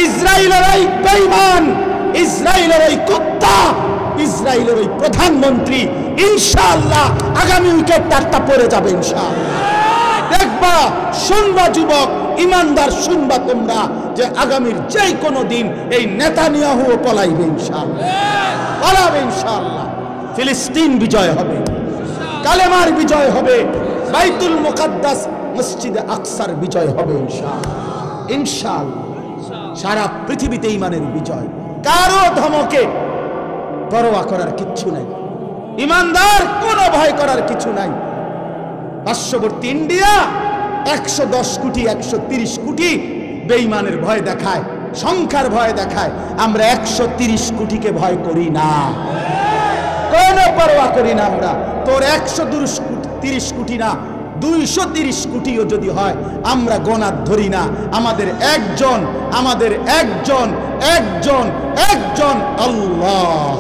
ইসরায়েলের ওই বেঈমান, ইসরায়েলের ওই কুত্তা, ইসরায়েলের ওই প্রধানমন্ত্রী ইনশাআল্লাহ আগামী উইকেট তারটা পড়ে যাবে ইনশাআল্লাহ। দেখবা, শুনবা যুবক, ইমানদার শুনবা তোমরা, যে আগামীর যে কোনো দিন এই নেতানিয়াহু পলাইবে ইনশাআল্লাহ, পলাবে ইনশাআল্লাহ। ফিলিস্তিন বিজয় হবে, কালেমার বিজয় হবে, বাইতুল মুকাদ্দাস মসজিদে আকসার বিজয় হবে ইনশাআল্লাহ, ইনশাআল্লাহ। সারা পৃথিবীতে ঈমানের বিজয়। কারো ধমকে পরোয়া করার কিচ্ছু নাই, ঈমানদার কোনো ভয় করার কিছু নাই। পার্শ্ববর্তী ইন্ডিয়া 110 কোটি 130 কোটি বেঈমানের ভয় দেখায়, সংখ্যার ভয় দেখায়। আমরা 130 কোটিকে ভয় করি না, কোনো পরোয়া করি না আমরা। তোর 130 কোটি না, 230 কোটিও যদি হয় আমরা গোনা ধরি না। আমাদের একজন আল্লাহ।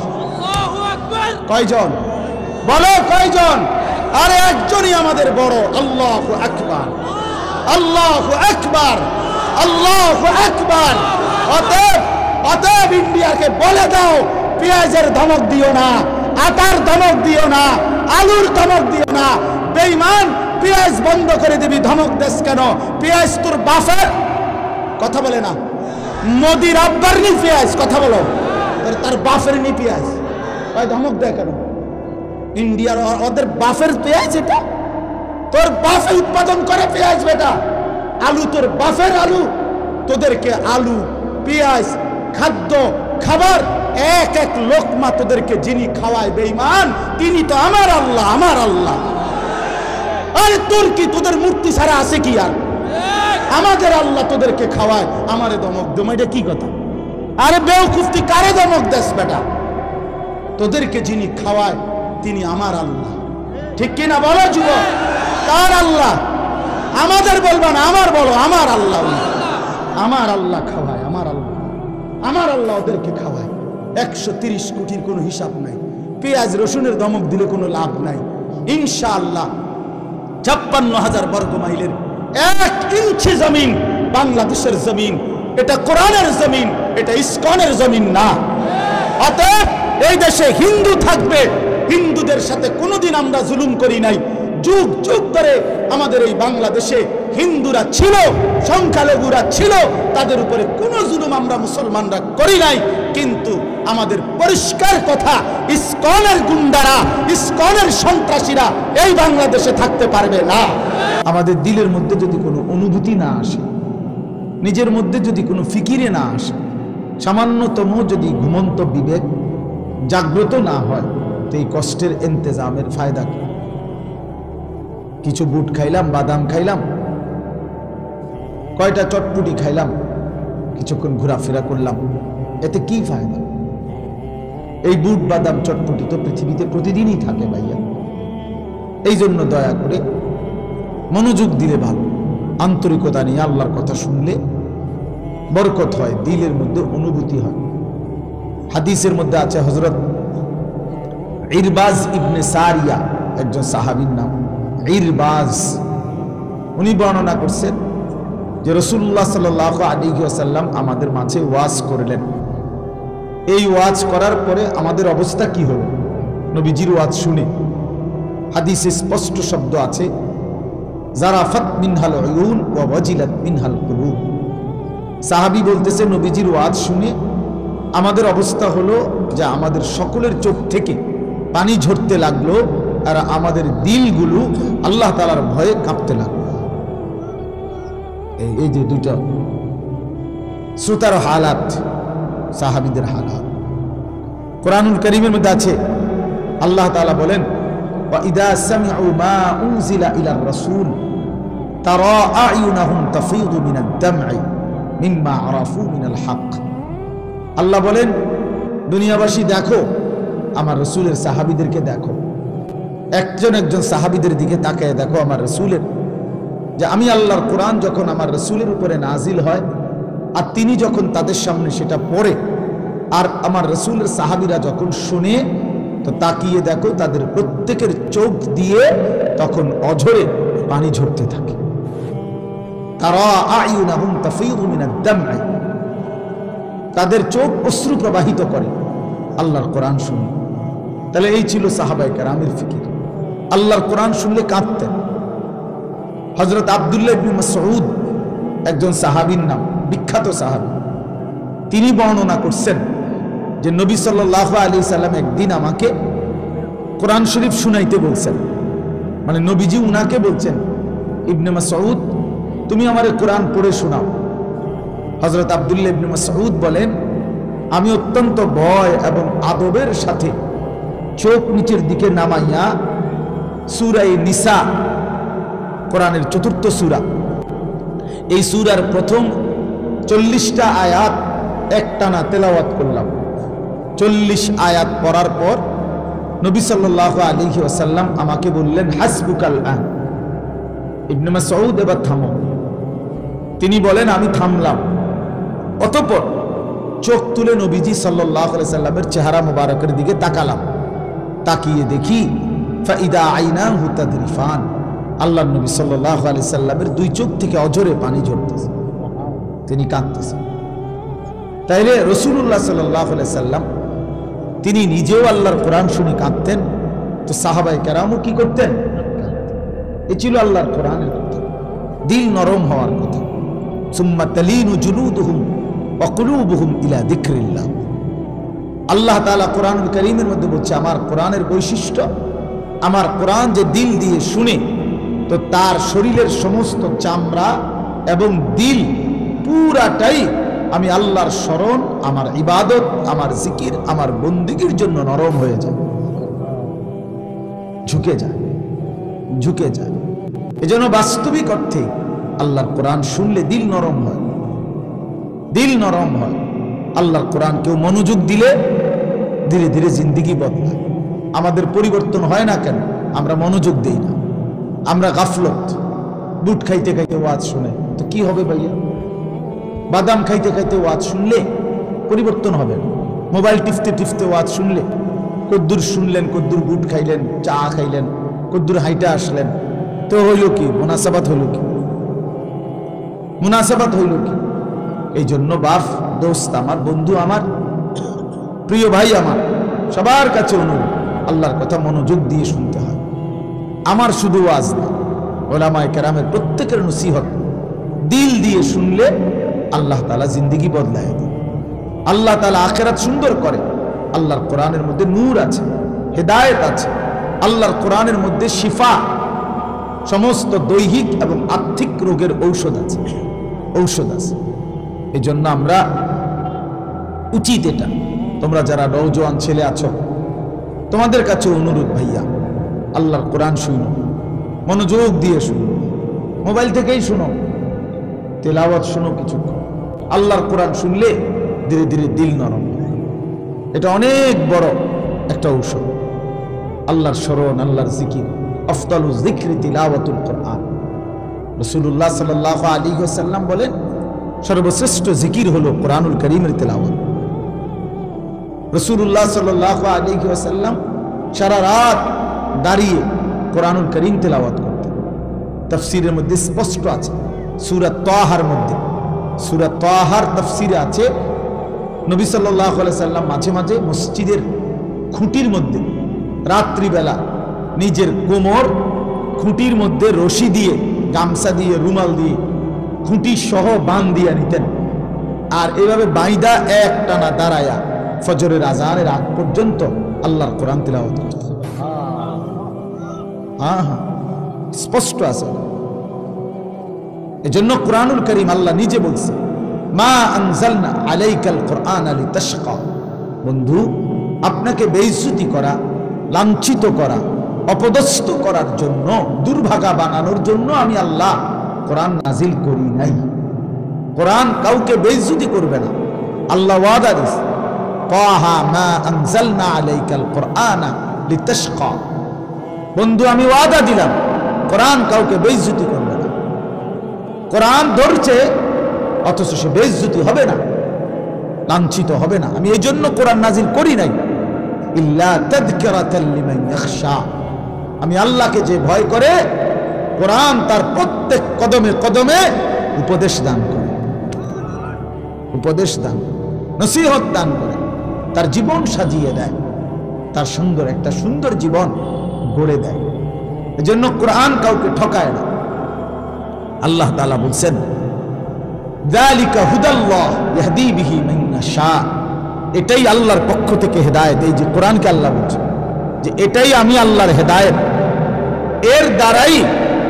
কয়জন বলো, কয়জন? আরে একজনই আমাদের বড়। আল্লাহু আকবার, আল্লাহু আকবার, আল্লাহু আকবার। অতএব ইন্ডিয়াকে বলে দাও, পেঁয়াজের ধমক দিও না, আটার ধমক দিও না, আলুর ধমক দিও না। বেঈমান, পেঁয়াজ বন্ধ করে দিবি, ধমক দেশ কেন? পেঁয়াজ তোর বাপের, কথা বলে না। মোদির আব্বার নি পেঁয়াজ, কথা বলো। তার বাপের নি পেঁয়াজ, ভাই ধমক দেয় কেন? ইন্ডিয়ার ওদের বাপের পেঁয়াজ এটা, তোর বাপে উৎপাদন করে পেঁয়াজ বেটা। আলু তোর বাপের আলু, তোদেরকে আলু, পেঁয়াজ, খাদ্য, খাবার এক এক লোকমা তোদেরকে যিনি খাওয়ায় বেঈমান, তিনি তো আমার আল্লাহ, আমার আল্লাহ। আরে তোর কি, তোদের মূর্তি ছাড়া আছে কি আর? আমাদের আল্লাহ তোদেরকে খাওয়ায়, আমারে ধমক দম, এটা কি কথা? আরে বেওকুফ, তুই কারে ধমক দেস বেটা? তোদেরকে যিনি খাওয়ায় তিনি আমার আল্লাহ, ঠিক কিনা বলো যুবক? কার আল্লাহ? আমাদের বলবা না, আমার বলো, আমার আল্লাহ। আমার আল্লাহ খাওয়ায়, আমার আল্লাহ, আমার আল্লাহ ওদেরকে খাওয়ায়। 130 কোটির কোনো হিসাব নাই। পেঁয়াজ রসুনের ধমক দিলে কোনো লাভ নাই ইনশাআল্লাহ। 56,000 বর্গ মাইলের 1 ইঞ্চি জমিন বাংলাদেশের জমিন। এটা কোরআনের জমিন, এটা ইসকনের জমিন না। অতএব এই দেশে হিন্দু থাকবে, হিন্দুদের সাথে কোনোদিন আমরা জুলুম করি নাই। যুগ যুগ ধরে আমাদের এই বাংলাদেশে হিন্দুরা ছিল, সংখ্যালঘুরা ছিল, তাদের উপরে কোনো জুলুম আমরা মুসলমানরা করি নাই। কিন্তু আমাদের পরিষ্কার কথা, ইসকনের গুন্ডারা, ইসকনের সন্ত্রাসীরা এই বাংলাদেশে থাকতে পারবে না। আমাদের দিলের মধ্যে যদি কোনো অনুভূতি না আসে, নিজের মধ্যে যদি কোনো ফিকিরে না আসে, সামান্যতম যদি ঘুমন্ত বিবেক জাগ্রত না হয়, তো এই কষ্টের ইন্তজামের ফায়দা কি? কিছু বুট খাইলাম, বাদাম খাইলাম, কয়টা চটপুটি খাইলাম, কিছুক্ষণ ঘোরাফেরা করলাম, এতে কি ফায়দা? এই বুট বাদাম চটপুটি তো পৃথিবীতে প্রতিদিনই থাকে ভাইয়া। এই জন্য দয়া করে মনোযোগ দিলে ভালো, আন্তরিকতা নিয়ে আল্লাহর কথা শুনলে বরকত হয়, দিলের মধ্যে অনুভূতি হয়। হাদিসের মধ্যে আছে, হযরত ইরবাজ ইবনে সারিয়া, একজন সাহাবীর নাম ইরবাজ, উনি বর্ণনা করছেন যে রাসূলুল্লাহ সাল্লাল্লাহু আলাইহি ওয়াসাল্লাম আমাদের মাঝে ওয়াজ করলেন। এই ওয়াজ করার পরে আমাদের অবস্থা কি হলো? নবীজির ওয়াজ শুনে হাদিসে স্পষ্ট শব্দ আছে, জারাফাত মিনহাল উয়ুন ওয়া ওয়াজিলাত মিনহাল কুলুব। সাহাবী বলতেছে, নবীজির ওয়াজ শুনে আমাদের অবস্থা হলো যে আমাদের সকলের চোখ থেকে পানি ঝরতে লাগলো, আর আমাদের দিলগুলো আল্লাহ তাআলার ভয়ে কাঁপতে লাগলো। এই যে দুইটা শ্রোতার হালাত, সাহাবীদের হালাত কোরআনুল কারীমের মধ্যে আছে। আল্লাহ তাআলা বলেন, ওয়া ইদা সামিউ মা উনজিলা ইলার রাসূল তারা আ'য়ুনাহুম তাফীদু মিনাদ দাম'i মিম্মা আরাফু মিনাল হক। আল্লাহ বলেন, দুনিয়াবাসী দেখো, আমার রাসূলের সাহাবীদেরকে দেখো, একজন একজন সাহাবীদের দিকে তাকায় দেখো আমার রাসূলের, যে আমি আল্লাহর কোরআন যখন আমার রাসূলের উপরে নাজিল হয় আর তিনি যখন তাদের সামনে সেটা পড়ে, আর আমার রাসূলের সাহাবীরা যখন শুনে, তো তাকিয়ে দেখো তাদের প্রত্যেকের চোখ দিয়ে তখন অঝরে পানি ঝরতে থাকে। তারা আ'য়ুনাহুম তাফীদু মিনাদ দাম'i, তাদের চোখ অশ্রু প্রবাহিত করে আল্লাহর কোরআন শুনলে। তাহলে এই ছিল সাহাবায়ে কেরামের ফিকির। আল্লাহর কোরআন শুনলে কাঁদতেন। হযরত আব্দুল্লাহ ইবনে মাসউদ একজন সাহাবীর নাম, বিখ্যাত সাহাবী, তিনি বর্ণনা করছেন যে নবী সাল্লাল্লাহু আলাইহি সাল্লাম একদিন আমাকে কোরআন শরীফ শুনাইতে বলছেন। মানে নবীজি উনাকে বলছেন, ইবনে মাসউদ তুমি আমারে কোরআন পড়ে শোনাও। হযরত আব্দুল্লাহ ইবনে মাসউদ বলেন, আমি অত্যন্ত ভয় এবং আদবের সাথে চোখ নিচের দিকে নামাইয়া সূরা নিসা, কোরআনের ৪র্থ সূরা, এই সূরার প্রথম ৪০টা আয়াত একটানা তেলাওয়াত করলাম। ৪০ আয়াত পড়ার পর নবী সাল্লাল্লাহু আলাইহি ওয়াসাল্লাম আমাকে বললেন, হাসবুকাল আন, ইবনে মাসউদ এবার থামো। তিনি বলেন, আমি থামলাম। অতঃপর চোখ তুলে নবীজি সাল্লাল্লাহু আলাইহি সাল্লামের চেহারা মোবারকের দিকে তাকালাম। তাকিয়ে দেখি ফাইদা আইনাহু তাদরিফান, আল্লাহর নবী সাল্লাল্লাহু আলাইহি সাল্লামের দুই চোখ থেকে অঝরে পানি ঝরতেছে, তিনি কাঁদতেছেন। তাইলে রাসূলুল্লাহ সাল্লাল্লাহু আলাইহি সাল্লাম তিনি নিজেও আল্লাহর কোরআন শুনে কাঁদতেন, তো সাহাবায়ে কেরামও কি করতেন? এ ছিল আল্লাহর কোরআনের কথা, দিল নরম হওয়ার কথা। সুম্মা তালিনু জুলুদুহুম ওয়া কুলুবুহুম ইলা যিকরিল্লাহ। আল্লাহ তাআলা কোরআনুল কারীমের মধ্যে বলছে, আমার কোরআনের বৈশিষ্ট্য, আমার কোরআন যে দিল দিয়ে শুনে, তো তার শরীরের সমস্ত চামড়া এবং দিল পুরাটাই আমি আল্লাহর স্মরণ, আমার ইবাদত, আমার জিকির, আমার বন্দেগীর জন্য নরম হয়ে যায়, ঝুঁকে যায়, ঝুঁকে যায়। এজন্য বাস্তবিক অর্থে আল্লাহর কোরআন শুনলে দিল নরম হয়, দিল নরম হয়। আল্লাহর কোরআন কেউ মনোযোগ দিলে ধীরে ধীরে জিন্দেগি বদলায়। আমাদের পরিবর্তন হয় না কেন? আমরা মনোযোগ দেই না, আমরা গাফলত। বুট খাইতে খাইতে ওয়াজ শুনে তো কি হবে ভাইয়া? বাদাম খাইতে খাইতে ওয়াজ শুনলে পরিবর্তন হবে না। মোবাইল টিপতে টিপতে ওয়াজ শুনলে কদ্দুর শুনলেন, কদ্দুর বুট খাইলেন, চা খাইলেন, কদ্দুর হাইটা আসলেন, তো হইল কি? মুনাসাবাত হইল কি? মুনাসাবাত হইল কি? এই জন্য বাপ, দোস্ত আমার, বন্ধু আমার, প্রিয় ভাই আমার, সবার কাছে অনুরোধ, আল্লাহর কথা মনোযোগ দিয়ে শুনতে হয়। আমার শুধু ওয়াজ না, ওলামায়ে কেরামের প্রত্যেকের নসিহত দিল দিয়ে শুনলে আল্লাহ তাআলা জিন্দেগি বদলায় দেয়। আল্লাহ তাআলা আখিরাত সুন্দর করে। আল্লাহর কোরআনের মধ্যে নূর আছে, হেদায়েত আছে। আল্লাহর কোরআনের মধ্যে শিফা, সমস্ত দৈহিক এবং আর্থিক রোগের ঔষধ আছে, ঔষধ আছে। এই জন্য আমরা উচিত এটা, তোমরা যারা নওজোয়ান ছেলে আছো, তোমাদের কাছে অনুরোধ ভাইয়া, আল্লাহর কোরআন শুনো, মনোযোগ দিয়ে শুনো, মোবাইল থেকেই শুনো, তেলাওয়াত শুনো কিছুক্ষণ। আল্লাহর কোরআন শুনলে ধীরে ধীরে দিল নরম হয়। এটা অনেক বড় একটা ঔষধ। আল্লাহর স্মরণ, আল্লাহর জিকির, আফদালুজ যিকরি তিলাওয়াতুল কোরআন। রাসূলুল্লাহ সাল্লাল্লাহু আলাইহি ওয়াসাল্লাম বলেন, সর্বশ্রেষ্ঠ জিকির হলো কোরআনুল কারীমের তেলাওয়াত। রাসূলুল্লাহ সাল্লাল্লাহু আলাইহি ওয়াসাল্লাম সারা রাত দাঁড়িয়ে কোরআনুল কারীম তেলাওয়াত করতেন। তাফসীরের মধ্যে স্পষ্ট আছে, সূরা তাহার মধ্যে, সূরা তাহার তাফসীরে আছে, নবী সাল্লাল্লাহু আলাইহি সাল্লাম মাঝে মাঝে মসজিদের খুঁটির মধ্যে রাত্রিবেলা নিজের কোমর খুঁটির মধ্যে রশি দিয়ে, গামছা দিয়ে, রুমাল দিয়ে খুঁটি সহ বাঁধ দিয়ে নিতেন, আর এভাবে বাইদা এক টানা দাঁড়ায়া ফজরের আজানের আগ পর্যন্ত আল্লাহর কোরআন তিলাওয়াত করতেন। হ্যাঁ হ্যাঁ, স্পষ্ট আছে। এজন্য কোরআনুল কারীম আল্লাহ নিজে বলছে, মা আনজালনা আলাইকাল কোরআন লিতাশকা। বন্ধু, আপনাকে বেইজ্জতি করা, লাঞ্ছিত করা, অপদস্থ করার জন্য, দুর্ভাগা বানানোর জন্য আমি আল্লাহ কোরআন নাজিল করি নাই। কোরআন কাউকে বেইজ্জতি করবে না। আল্লাহ ওয়াদা দিয়েছে, তাহা মা আনজালনা আলাইকাল কোরআন লিতাশকা। বন্ধু, আমি ওয়াদা দিলাম, কোরআন কাউকে বেইজ্জতি করবে না। কোরআন ধরছে অথচ সে বেইজ্জতি হবে না, লাঞ্ছিত হবে না। আমি এই জন্য কোরআন নাজিল করি নাই, ইল্লা তাযকিরাতাল লিমান ইয়াখশা। আমি আল্লাহকে যে ভয় করে, কোরআন তার প্রত্যেক কদমে কদমে উপদেশ দান করে, উপদেশ দান। নসিহত দান করে, তার জীবন সাজিয়ে দেয়, তার একটা সুন্দর জীবন গড়ে দেয়। এজন্য কোরআন কাউকে ঠকায় না। আল্লাহ তাআলা বলছেন, যালিকা হুদাল্লাহ ইয়াহদি বিহি মান ইয়াশা, এটাই আল্লাহর পক্ষ থেকে হেদায়েত। এই যে কোরআনকে আল্লাহ বলছেন যে এটাই আমি আল্লাহর হেদায়েত, এর দ্বারাই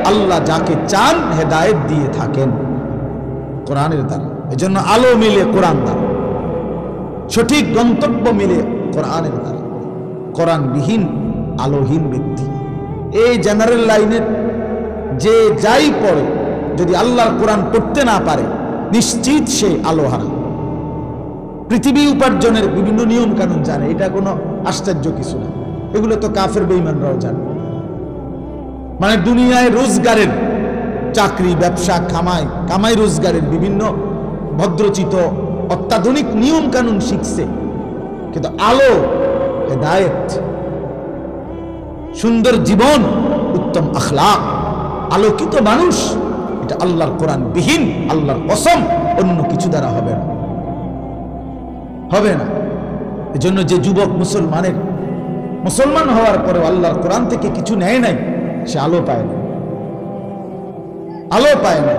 আল্লাহ যাকে চান হেদায়েত দিয়ে থাকেন, কোরআনের দ্বারা। এজন্য আলো মিলে কোরআন দ্বারা, সঠিক গন্তব্য মিলে কোরআনের দ্বারা। কোরআনবিহীন আলোহীন ব্যক্তি, এই জেনারেল লাইনের যে যাই পড়ে, যদি আল্লাহর কোরআন পড়তে না পারে, নিশ্চিত সে আলোহারা। পৃথিবী উপার্জনের বিভিন্ন নিয়ম কানুন জানে, এটা কোনো আশ্চর্য কিছু না, এগুলো তো কাফের বেঈমানরাও জানে। মানে দুনিয়ায় রোজগারের, চাকরি, ব্যবসা, কামাই রোজগারের বিভিন্ন ভদ্রচিত অত্যাধুনিক নিয়ম কানুন শিখছে, কিন্তু আলো, হেদায়েত, সুন্দর জীবন, উত্তম আখলাক, আলোকিত মানুষ, এটা আল্লাহর কোরআন বিহীন, আল্লাহর কসম, অন্য কিছু দ্বারা হবে না, হবে না। এজন্য যে যুবক মুসলমান হওয়ার পরেও আল্লাহর কোরআন থেকে কিছু নেয় নাই, সে আলো পায় না, আলো পায় না।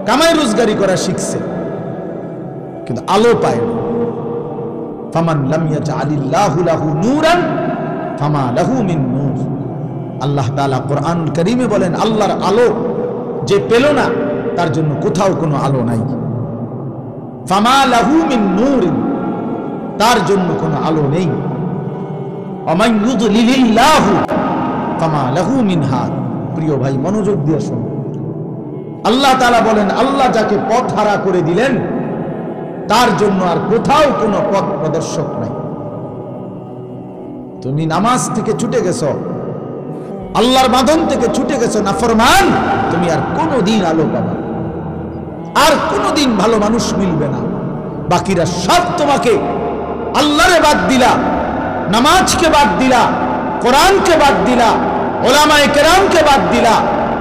কামাই রোজগারি করা শিখছে, কিন্তু আলো পায় না। ফামান লাম ইয়াজআলিল্লাহু লাহু নূরান ফামা লাহু মিন নূর। আল্লাহ তাআলা কোরআনুল কারীমে বলেন, আল্লাহর আলো যে পেল না, তার জন্য কোথাও কোনো আলো নাই। ফামা লাহু মিন নূর, তার জন্য কোনো আলো নেই। ওয়ামান ইউদ্লিলিল্লাহু ফামা লাহু মিন হাদ। প্রিয় ভাই, মনোযোগ দিয়ে শুনুন। আল্লাহ তাআলা বলেন, আল্লাহ যাকে পথ হারা করে দিলেন, তার জন্য আর কোথাও কোনো পথ প্রদর্শক নাই। তুমি নামাজ থেকে ছুটে গেছো, আল্লাহর বাঁধন থেকে ছুটে গেছো, নাফরমান, তুমি আর কোনোদিন আলো পাবে না, আর কোনোদিন ভালো মানুষ মিলবে না। বাকিরা সব তোমাকে আল্লাহরে বাদ দিলা, নামাজকে বাদ দিলা, কোরআনকে বাদ দিলা, উলামায়ে কেরামকে বাদ দিলা,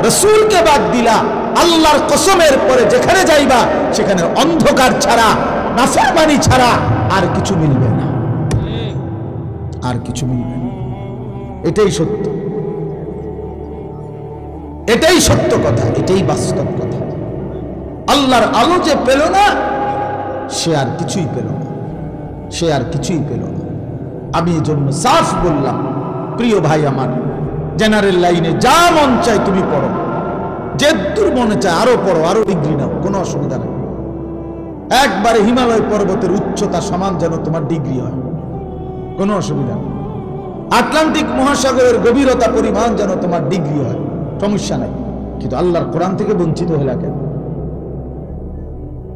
রাসূলকে বাদ দিলা। আল্লাহর কসমের পরে যেখানে যাইবা, সেখানে অন্ধকার ছাড়া, নাফরমানি ছাড়া আর কিছু মিলবে না, আর কিছু মিলবে না। এটাই সত্য, এটাই সত্য কথা, এটাই বাস্তব কথা। আল্লাহর আলো যে পেল না, সে আর কিছুই পেল না, সে আর কিছুই পেল না। আমি এই জন্য সাফ বললাম, প্রিয় ভাই আমার, জেনারেল লাইনে যা মন চায় তুমি পড়ো, যে দূর মনে চায় আরো পড়ো, আরো ডিগ্রি নাও, কোনো অসুবিধা নেই। একবারে হিমালয় পর্বতের উচ্চতা সমান যেন তোমার ডিগ্রি হয়, কোনো অসুবিধা নেই। আটলান্টিক মহাসাগরের গভীরতা পরিমাণ যেন তোমার ডিগ্রি হয়, সমস্যা নাই। কিন্তু আল্লাহর কোরআন থেকে বঞ্চিত হলে কেন?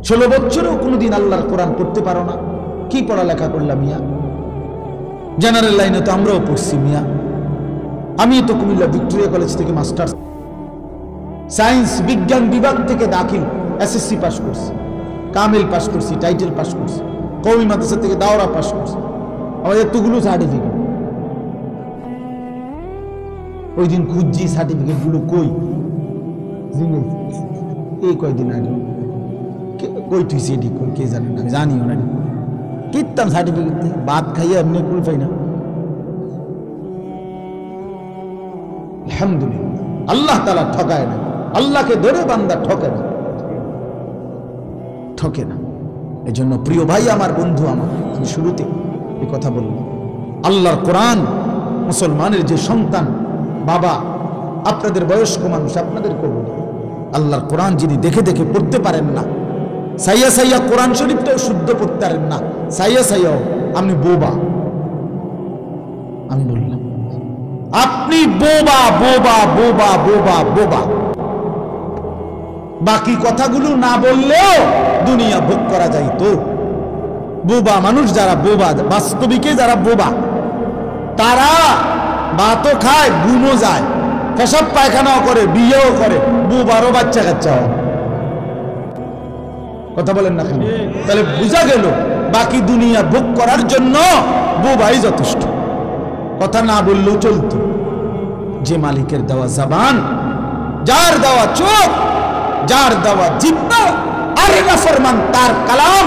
16 বছরেও কোনোদিন আল্লাহর কোরআন পড়তে পারো না, কি পড়ালেখা করলাম মিয়া? জেনারেল লাইনে তো আমরাও পড়ছি মিয়া। আমি তো কুমিল্লা ভিক্টোরিয়া কলেজ থেকে মাস্টার্স সায়েন্স বিজ্ঞান বিভাগ থেকে দাখিল এসএসসি পাস করছি, কামিল পাস করছি, টাইটেল পাস করছি, কওমি মাদ্রাসা থেকে দাওরা পাস করছি। আমাদের এতগুলো সার্টিফিকেট, ওই দিন খুঁজছি সার্টিফিকেট গুলো কই, এই কয়দিন আগে কই তুইছি, এটি কে জানেন, আমি জানিও না। কিতাম সার্টিফিকেট ভাত খাইয়ে এমনি কুল পাই না। আলহামদুলিল্লাহ, আল্লাহ তাআলা ঠকায় না, আল্লাহকে ধরে বান্দা ঠকে না, ঠকে না। এই জন্য প্রিয় ভাই আমার, বন্ধু আমার, আমি শুরুতে এই কথা বললাম, আল্লাহর কোরআন মুসলমানের যে সন্তান, বাবা, আপনাদের বয়স্ক মানুষ, আপনাদের করুন, আল্লাহর কোরআন যিনি দেখে দেখে পড়তে পারেন না, সাইয়া সাইয়া কোরআন শরীফটাও শুদ্ধ পড়তে পারেন না, সাইয়া সাইয়াও আপনি বোবা। আমি বললাম আপনি বোবা, বোবা, বোবা, বোবা, বোবা। বাকি কথাগুলো না বললেও দুনিয়া ভোগ করা যায়। তো বোবা মানুষ যারা বোবা, বাস্তবিকে যারা বোবা, তারা ভাতও খায়, ঘুমও যায়, পেশাব পায়খানাও করে, বিয়েও করে, বোবারও বাচ্চা কাচ্চা হয়। কথা বলেন না কেন? তাহলে বোঝা গেল বাকি দুনিয়া ভোগ করার জন্য বোবাই যথেষ্ট। কথা না বললেও চলতো। যে মালিকের দেওয়া জবান, যার দেওয়া চোখ, যার দেওয়া জিহ্বা, আর নাফরমান তার কালাম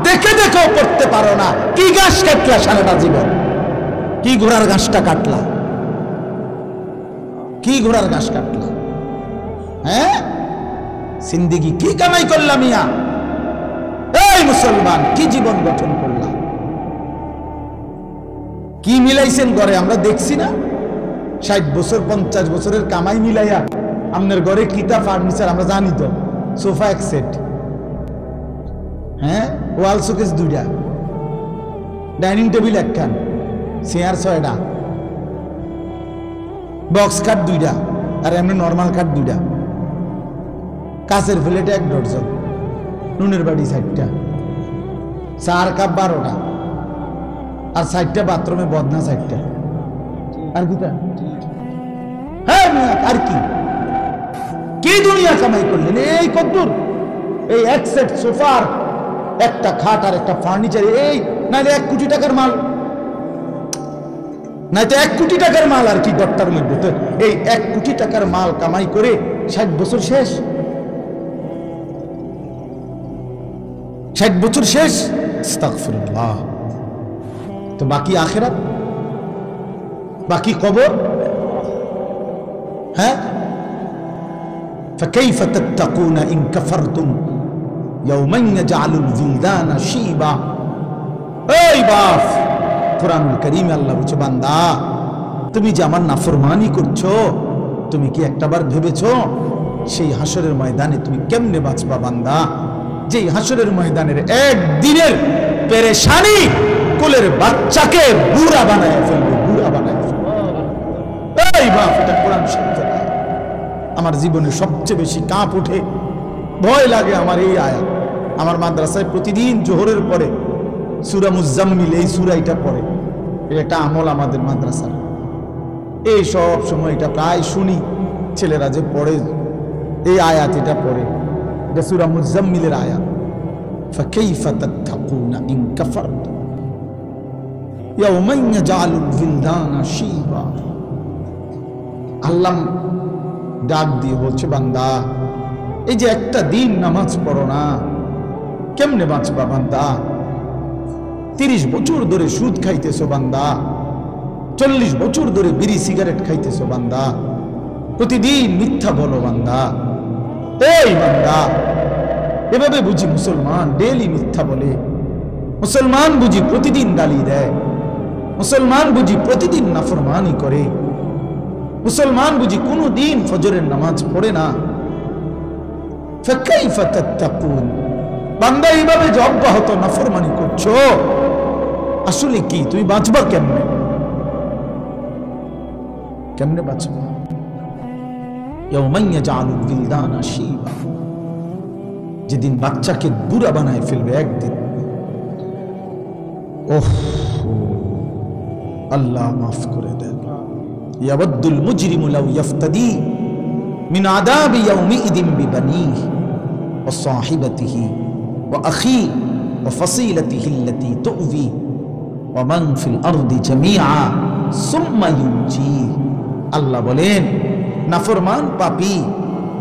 দেখে দেখে কাজও করতে পারো না। কি ঘাস কাটলা সারাটা জীবন? কি ঘোড়ার ঘাসটা কাটলা? কি ঘোড়ার ঘাস কাটলা? হ্যাঁ, জিন্দেগি কি কামাই করলাম মিয়া? এই মুসলমান, কি জীবন গঠন করলাম? কি মিলাইছেন ঘরে? আমরা দেখছি না 60 বছর 50 বছরের কামাই মিলাইয়া আপনার ঘরে কিতা ফার্নিচার আমরা জানি তো। সোফা এক সেট, হ্যাঁ, ওয়াল শোকেস 2টা, ডাইনিং টেবিল একখান, চেয়ার 6টা, বক্স কাঠ 2টা, আর এমনি নর্মাল কাঠ 2টা, কাঁচের প্লেট 1 ডজন, নুনের বাটি 4টা, চার কাপ 12টা, আর 4টা বাথরুমে বদনা 4টা। আর কি? হ্যাঁ, আর কি কি দুনিয়া কামাই করলেন? এই কদ্দুর, এই এক সেট সোফার, একটা খাট আর একটা ফার্নিচার, এই নাইলে 1 কোটি টাকার মাল, নাই তো 1 কোটি টাকার মাল। আর কি গট্টার মধ্যে তো এই 1 কোটি টাকার মাল কামাই করে 60 বছর শেষ, 60 বছর শেষ। আস্তাগফিরুল্লাহ। তো বাকি আখিরাত, বাকি কবর। হ্যাঁ, فكيف تتقون إن كفرتم يوما يجعل الولدان شيبا। এই বাপ, কোরআনুল কারীমে আল্লাহ বলছে, বান্দা তুমি যে আমার নাফরমানি করছো, তুমি কি একটাবার ভেবেছো সেই হাসরের ময়দানে তুমি কেমনে বাঁচবা? বান্দা, যেই হাসরের ময়দানের একদিনের পেরেশানি কোলের বাচ্চাকে বুড়া বানায় ফেলবে, বুড়া বানায় ফেলবে। এই বাপ, এটা কোরআন শরীফ। আমার জীবনে সবচেয়ে বেশি কাঁপ উঠে, ভয় লাগে আমার এই আয়াত। আমার মাদ্রাসায় প্রতিদিন জোহরের পরে সূরা মুজাম্মিল, এই সূরাটা পড়ে। এটা আমল আমাদের মাদ্রাসার। এই সব সময় এটা প্রায় শুনি, ছেলেরা যে পড়ে এই আয়াত, এটা পড়ে, এটা সূরা মুজাম্মিলের আয়াত। ফাকাইফা তাত্তাকুনা ইন কাফারতুম ইয়াওমান ইয়াজআলুল বিলদানা শিবা। আল্লাহ ডাক দিয়ে বলছে, বান্দা এই যে একটা দিন নামাজ পড়ো না, কেমনে বাঁচবা বান্দা? 30 বছর ধরে সুদ খাইতেছো বান্দা, 40 বছর ধরে বিড়ি সিগারেট খাইতেছো বান্দা, প্রতিদিন মিথ্যা বলো বান্দা। এই বান্দা, এভাবে বুঝি মুসলমান ডেইলি মিথ্যা বলে? মুসলমান বুঝি প্রতিদিন গালি দেয়? মুসলমান বুঝি প্রতিদিন নাফরমানি করে? মুসলমান বুঝি কোনো দিন ফজরের নামাজ পড়ে না? ফাকাইফা তাত্তাকুন। বান্দা, এইভাবে যে অব্যাহত নাফরমানি করছো, আসলে কি তুমি বাঁচবা কেমনে? কেমনে বাঁচবা? ইয়াওমান ইয়াজআলুল বিলদানা শিবা, যেদিন বাচ্চাকে বুড়া বানায় ফেলবে একদিন। ওহ, আল্লাহ মাফ করে দেন। ইয়াওয়াদ্দুল মুজরিমু লাউ ইয়াফতাদি মিন আযাবি ইয়াওমিইদিন বিবানিহি ওয়া সাহিবাতিহি ওয়া আখিহি ওয়া ফাসিলাতিহি আল্লাতী তু'যি ওয়া মান ফিল আরদি জামিআ সুম্মা ইউনজি। আল্লাহ বলেন, নাফরমান পাপী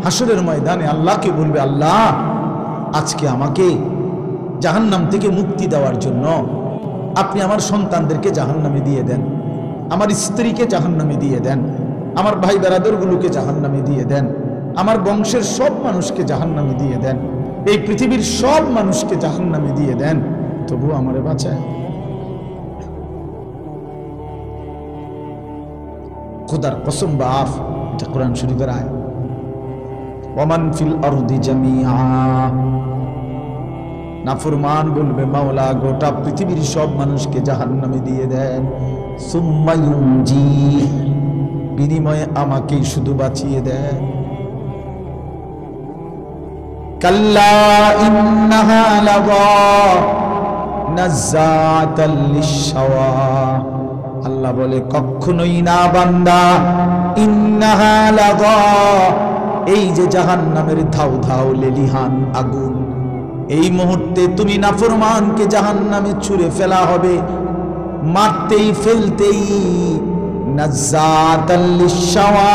হাসরের ময়দানে আল্লাহকে বলবে, আল্লাহ আজকে আমাকে জাহান্নাম থেকে মুক্তি দেওয়ার জন্য আপনি আমার সন্তানদেরকে জাহান্নামে দিয়ে দেন, আমার স্ত্রীকে জাহান্নামে দিয়ে দেন, আমার ভাই বেরাদরগুলোকে জাহান্নামে দিয়ে দেন, আমার বংশের সব মানুষকে জাহান্নামে দিয়ে দেন, এই পৃথিবীর সব মানুষকে জাহান্নামে দিয়ে দেন, তবু আমারে বাঁচায়। খোদার কসম বাপ, এটা কোরআন শরীফের আয়াত। ওয়ামান ফিল আরদি জামিআ। নাফরমান বলবে, মাওলা গোটা পৃথিবীর সব মানুষকে জাহান্নামে দিয়ে দেন, সুম্মা ইউনজি, বিনিময়ে আমাকে শুধু বাঁচিয়ে দেন। কাল্লা ইন্নাহা লাযা নাযাতাল লিশশাওয়া। আল্লাহ বলে, কখনোই না বান্দা, ইন্নাহা লাযা, এই যে জাহান্নামের ধাউ ধাউ লেলিহান আগুন, এই মুহূর্তে তুমি নাফরমানকে জাহান্নামে ছুঁড়ে ফেলা হবে, মারতেই ফেলতেই, নাযাতাল লিশশাওয়া,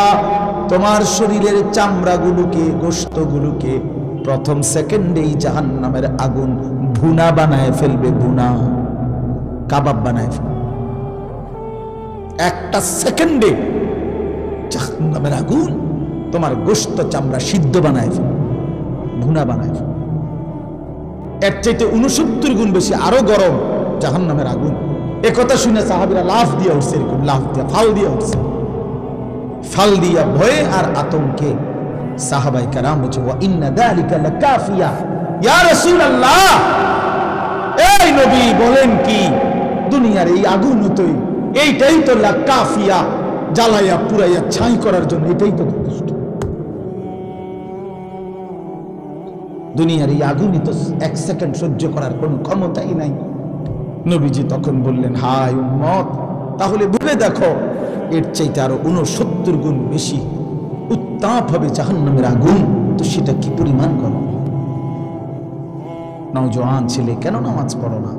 তোমার শরীরের চামড়াগুলোকে, গোশতগুলোকে প্রথম সেকেন্ডেই জাহান্নামের আগুন ভুনা বানায় ফেলবে, ভুনা কাবাব বানায় ফেলবে। একটা সেকেন্ডে জাহান্নামের আগুন তোমার গোশত চামড়া সিদ্ধ বানায় ফেলবে, ভুনা বানায় ফেলবে। এর চাইতে 69 গুণ বেশি আরো গরম জাহান্নামের আগুন। এ কথা শুনে সাহাবীরা লাফ দিয়ে উঠছে, এরকম লাফ দিয়ে ফাল দিয়ে উঠছে। ফাল দিয়া ভয়ে আর আতঙ্কে সাহাবায়ে কেরাম বলছে, ওয়া ইন্না যালিকা লাকাফিয়া ইয়া রাসূলুল্লাহ, এই নবী বলেন কি, দুনিয়ার এই আগুন তো এইটাই তো লাকাফিয়া, জ্বালাইয়া পুরাইয়া ছাই করার জন্য এটাই তো যথেষ্ট। দুনিয়ার এই আগুনই তো 1 সেকেন্ড সহ্য করার কোনো ক্ষমতাই নাই। নবীজি তখন বললেন, হায় উম্মত, তাহলে ভেবে দেখো এর চাইতে আরো 69 গুণ বেশি উত্তাপ হবে জাহান্নামের আগুন, তো সেটা কি পরিমাণ গরম। নওজোয়ান ছেলে, কেন নামাজ পড়ো না?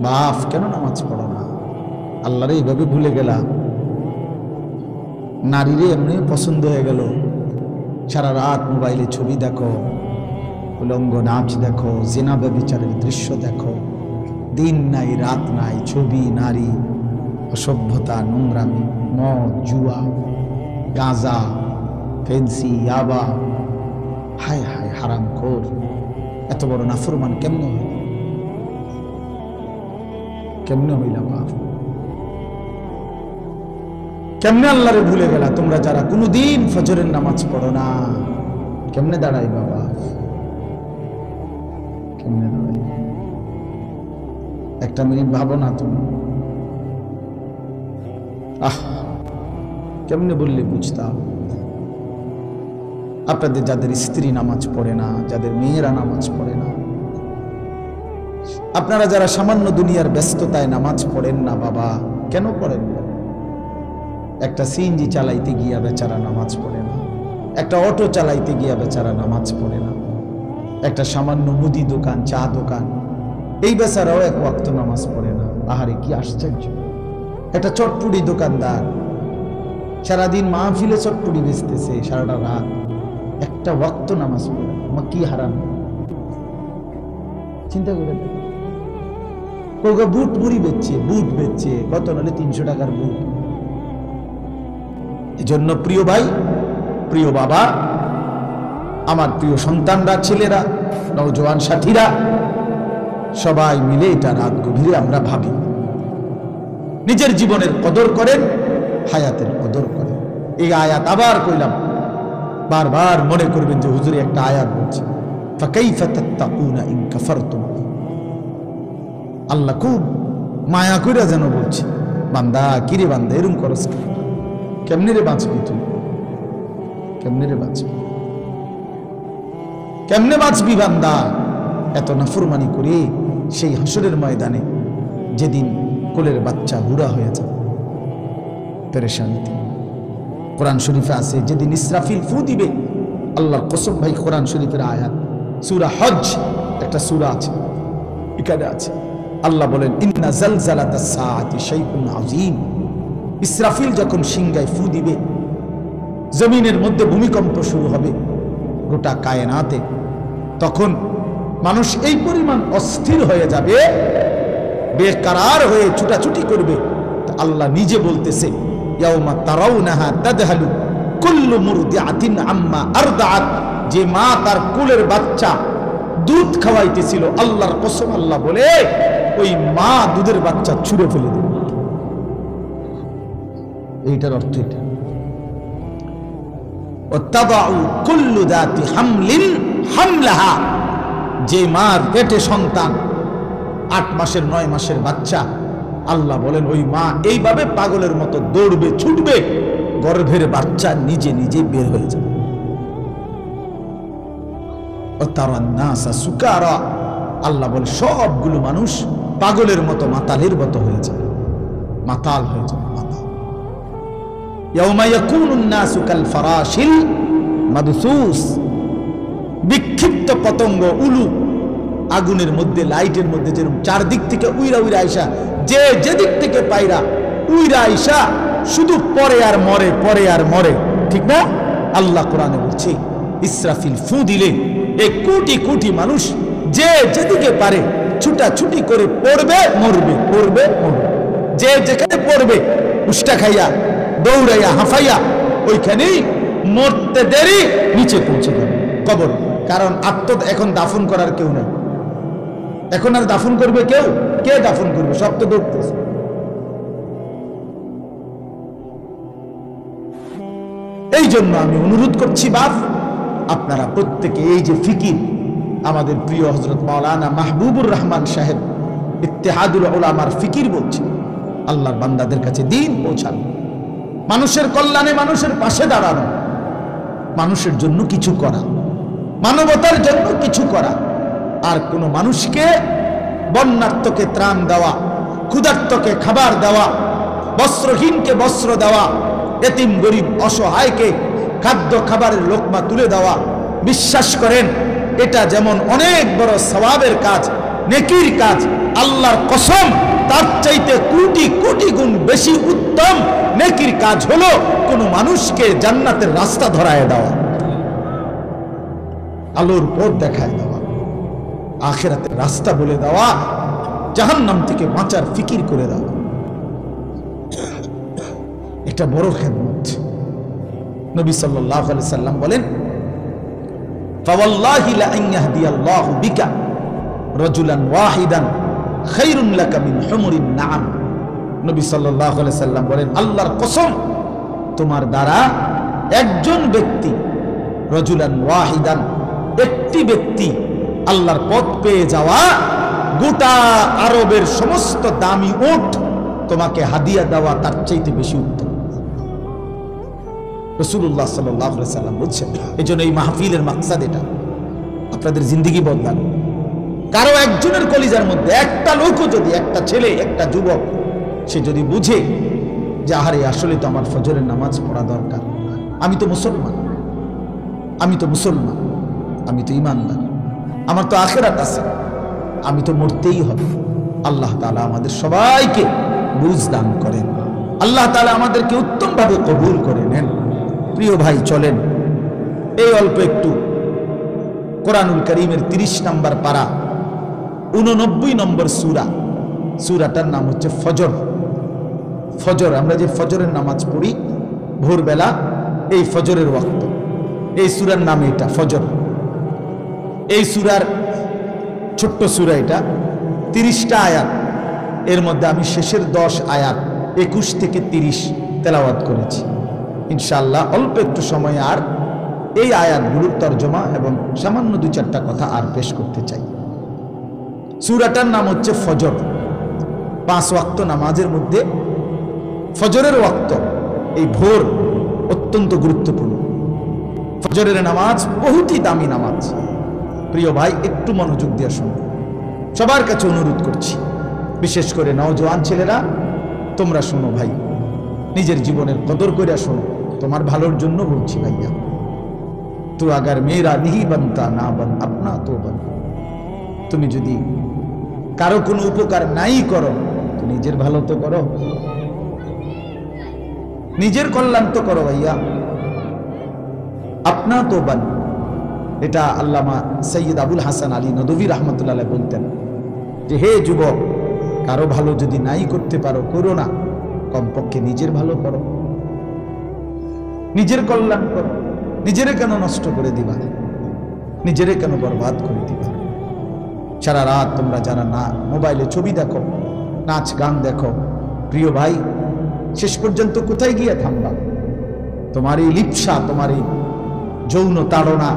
বাপ, কেন নামাজ পড়ো না? আল্লাহরে এইভাবে ভুলে গেলা। নারীরে এমনি পছন্দ হয়ে গেল, সারা রাত মোবাইলে ছবি দেখো, উলঙ্গ নাচ দেখো, জিনা ব্যভিচারের দৃশ্য দেখো, দিন নাই রাত নাই, ছবি, নারী, অসভ্যতা, নোংরামি, মদ, জুয়া, গাঁজা, ফেন্সি, ইয়াবা, হায় হায় হারামখোর। এত বড় নাফরমান কেমনে হইল? কেমনে হইলা বাপ? কেমনে আল্লাহরে ভুলে গেলা তোমরা যারা কোনোদিন ফজরের নামাজ পড়ো না? কেমনে দাঁড়াই বাবা, কেমনে দাঁড়াই? একটা মিনিট ভাবো না তুমি। কেমনে বললে বুঝতাম? আপনাদের যাদের স্ত্রী নামাজ পড়ে না, যাদের মেয়েরা নামাজ পড়ে না, আপনারা যারা সামান্য দুনিয়ার ব্যস্ততায় নামাজ পড়েন না বাবা, কেন পড়েন না? একটা সিএনজি চালাইতে গিয়া বেচারা নামাজ পড়ে না, একটা অটো চালাইতে গিয়া বেচারা নামাজ পড়ে না, একটা সামান্য মুদি দোকান, চা দোকান, এই বেচারাও 1 ওয়াক্ত নামাজ পড়ে না। আহারে কি আশ্চর্য! একটা চটপুরি দোকানদার সারাদিন মাহফিলে চটপুরি বেচতেছে, সারাটা রাত একটা ওয়াক্ত নামাজ পড়ে না। কি হারাম! চিন্তা করে বুট বুড়ি বেচছে, বুট বেচছে, কত নাহলে 300 টাকার বুট। এজন্য প্রিয় ভাই, প্রিয় বাবা, আমার প্রিয় সন্তানরা, ছেলেরা, নওজোয়ান সাথীরা, সবাই মিলে এটা রাত গভীরে আমরা ভাবি। নিজের জীবনের কদর করেন, হায়াতের কদর করেন। এই আয়াত আবার কইলাম, বারবার মনে করবেন যে হুজুরে একটা আয়াত বলছে, ফাকাইফা তাত্তাকুনা ইন কাফারতুম। আল্লাহ খুব মায়া কইরা যেন বলছে, বান্দা, কিরে বান্দা, এরকম করস কেমনে রে বাঁচবি তুই? কেমনে রে বাঁচবি? কেমনে বাঁচবি বান্দা এত নাফরমানি করে সেই হাসরের ময়দানে, যেদিন কোলের বাচ্চা বুড়া হয়ে যায় পেরেশানিতে। কোরআন শরীফে আছে, যেদিন ইসরাফিল ফু দিবে, আল্লাহর কসম ভাই, কোরআন শরীফের আয়াত, সূরা হজ একটা সূরা আছে, এখানে আছে, আল্লাহ বলেন, ইন্না জালজালাতাস সাআতি শাইউন আযীম। ইসরাফিল যখন সিংহায় ফু দিবে, জমিনের মধ্যে ভূমিকম্প শুরু হবে গোটা কায়নাতে, তখন মানুষ এই পরিমাণ অস্থির হয়ে যাবে, বেকারার হয়ে ছুটাছুটি করবে। আল্লাহ নিজে বলতেছে, ইয়াউমা তারাউনাহা তাদহালু কুল্লু মুরদিআতিন আম্মা আরদাআত। যে মা তার কোলের বাচ্চা দুধ খাওয়াইতেছিল, আল্লাহর কসম, আল্লাহ বলে ওই মা দুধের বাচ্চা ছুঁড়ে ফেলে দেবে। এইটার অর্থ এটা। ওয়াতাদাউ কুল্লু যাতি হামলিন হামলাহা। যে মার পেটে সন্তান, 8 মাসের 9 মাসের বাচ্চা, আল্লাহ বলেন ওই মা এইভাবে পাগলের মতো দৌড়বে, ছুটবে, গর্ভের বাচ্চা নিজে নিজে বের হয়ে যাবে। সুকারা, আল্লাহ বলে সবগুলো মানুষ পাগলের মতো, মাতালের মতো হয়ে যাবে, মাতাল হয়ে যাবে, মাতাল। ইয়াউমা ইয়াকুনুন নাসু কাল ফারাশিল মাবসুস। বিক্ষিপ্ত পতঙ্গ, উলু আগুনের মধ্যে, লাইটের মধ্যে যেরকম চারদিক থেকে উইরা উইরা আইসা, যে যেদিক থেকে পাইরা উইরা আইসা শুধু পরে আর মরে, পরে আর মরে, ঠিক না? আল্লাহ কোরআনে বলছে, ইসরাফিল ফু দিলে এই কোটি কোটি মানুষ যে যেদিকে পারে ছুটাছুটি করে পড়বে মরবে, পড়বে মরবে। যে যেখানে পড়বে উষ্টা খাইয়া দৌড়াইয়া হাঁফাইয়া ওইখানেই মরতে দেরি নিচে পৌঁছে যাবে কবর। কারণ এখন দাফন করার কেউ নেই। এখন আর দাফন করবে কেউ? কে দাফন করবে? সব তো দৌড়তেছে। এই জন্য আমি অনুরোধ করছি বাপ, আপনারা প্রত্যেকে এই যে ফিকির আমাদের প্রিয় হযরত মাওলানা মাহবুবুর রহমান সাহেব ইত্তেহাদুল উলামার ফিকির বলছে, আল্লাহর বান্দাদের কাছে দিন পৌঁছানো, মানুষের কল্যাণে মানুষের পাশে দাঁড়ানো, মানুষের জন্য কিছু করা, মানবতার জন্য কিছু করা, আর কোন মানুষকে বন্যার্তকে ত্রাণ দেওয়া, ক্ষুধার্তকে খাবার দেওয়া, বস্ত্রহীনকে বস্ত্র দেওয়া, এতিম গরিব অসহায়কে খাদ্য খাবারের লোকমা তুলে দেওয়া। বিশ্বাস করেন এটা যেমন অনেক বড় সওয়াবের কাজ, নেকির কাজ, আল্লাহর কসম তার চাইতে কোটি কোটি গুণ বেশি উত্তম নেকির কাজ হলো কোন মানুষকে জান্নাতের রাস্তা ধরায় দেওয়া, আলোর পথ দেখায় দেওয়া, আখিরাতের রাস্তা বলে দেওয়া, জাহান্নাম থেকে বাঁচার ফিকির করে দেওয়া। এটা বড় খেদমত। নবী সাল্লাল্লাহু আলাইহি সাল্লাম বলেন, ফাওয়াল্লাহি লা আন ইয়াহদিয়াল্লাহু বিকা রাজুলান ওয়াহিদান খায়রুন লাকা মিন হুমুরিন নাআম। নবী সাল্লাল্লাহু আলাইহি সাল্লাম বলেন, আল্লাহর কসম তোমার দ্বারা একজন ব্যক্তি, রাজুলান ওয়াহিদান একটি ব্যক্তি আল্লাহর পথ পেয়ে যাওয়া গোটা আরবের সমস্ত দামি উট তোমাকে হাদিয়া দেওয়া তার চাইতে বেশি উত্তম। রাসূলুল্লাহ সাল্লাল্লাহু আলাইহি সাল্লাম বলছেন, এজন্য এই মাহফিলের মাকসাদ এটা, আপনাদের জিন্দেগি বদলানো। কারো একজনের কলিজার মধ্যে একটা লোকও যদি, একটা ছেলে, একটা যুবক, সে যদি বুঝে যে আহারে আসলে তো আমার ফজরের নামাজ পড়া দরকার, আমি তো মুসলমান, আমি তো মুসলমান, আমি তো ঈমানদার, আমার তো আখিরাত আছে, আমি তো মরতেই হবে। আল্লাহ তাআলা আমাদের সবাইকে বুঝ দান করেন, আল্লাহ তাআলা আমাদেরকে উত্তমভাবে কবুল করে নেন। প্রিয় ভাই, চলেন এই অল্প একটু কোরআনুল কারীমের 30 নম্বর পারা 89 নম্বর সূরা, সূরাটার নাম হচ্ছে ফজর। ফজর, আমরা যে ফজরের নামাজ পড়ি ভোরবেলা, এই ফজরের ওয়াক্ত, এই সূরার নাম এটা ফজর। এই সূরার ছোট্ট সূরা, এটা 30টা আয়াত, এর মধ্যে আমি শেষের 10 আয়াত 21 থেকে 30 তেলাওয়াত করেছি। ইনশাআল্লাহ অল্প একটু সময় আর এই আয়াতগুলোর তরজমা এবং সামান্য 2-4টা কথা আর পেশ করতে চাই। সূরাটার নাম হচ্ছে ফজর। 5 ওয়াক্ত নামাজের মধ্যে ফজরের ওয়াক্ত, এই ভোর অত্যন্ত গুরুত্বপূর্ণ। ফজরের নামাজ বহুতই দামি নামাজ। প্রিয় ভাই, একটু মনোযোগ দিয়ে শোনো, সবার কাছে অনুরোধ করছি, বিশেষ করে নওজোয়ান ছেলেরা, তোমরা শোনো ভাই, নিজের জীবনের কদর করে শোনো, তোমার ভালোর জন্য বলছি ভাইয়া। তো আগার মেয়েরা নিহি বানতা না বান আপনা তো বান, তুমি যদি কারো কোনো উপকার নাই করো তো নিজের ভালো তো করো, নিজের কল্যাণ তো করো ভাইয়া। আপনা তো বান, এটা আল্লামা সৈয়দ আবুল হাসান আলী নদভী রাহমাতুল্লাহ আলাইহি বলতেন যে, হে যুবক, কারো ভালো যদি নাই করতে পারো করো না, কমপক্ষে নিজের ভালো করো, নিজের কল্যাণ করো। নিজেরে কেন নষ্ট করে দিবা, নিজেরে কেন বরবাদ করে দিবা? সারা রাত তোমরা যারা না মোবাইলে ছবি দেখো, নাচ গান দেখো, প্রিয় ভাই, শেষ পর্যন্ত কোথায় গিয়ে থামবা? তোমার এই লিপ্সা, তোমার এই যৌন তাড়না,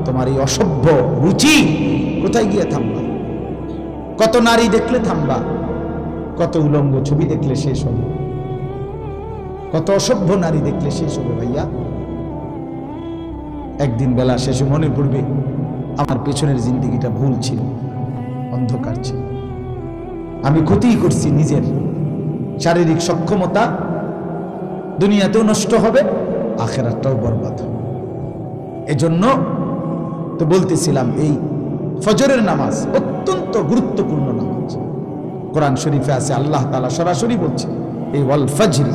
তোমার এই অসভ্য রুচি কোথায় গিয়ে থামবা? কত নারী দেখলে থামবা? কত উলঙ্গ ছবি দেখলে শেষ হবে? কত অসভ্য নারী দেখলে শেষ হবে ভাইয়া? একদিন বেলা শেষে মনে পড়বে আমার পেছনের জিন্দেগিটা ভুল ছিল, অন্ধকার ছিল, আমি ক্ষতিই করছি নিজের। শারীরিক সক্ষমতা দুনিয়াতেও নষ্ট হবে, আখিরাতটাও বরবাদ হবে। এজন্য তো বলতেছিলাম, এই ফজরের নামাজ অত্যন্ত গুরুত্বপূর্ণ নামাজ। কোরআন শরীফে আছে, আল্লাহ তাআলা সরাসরি বলছে, এই ওয়াল ফজরি,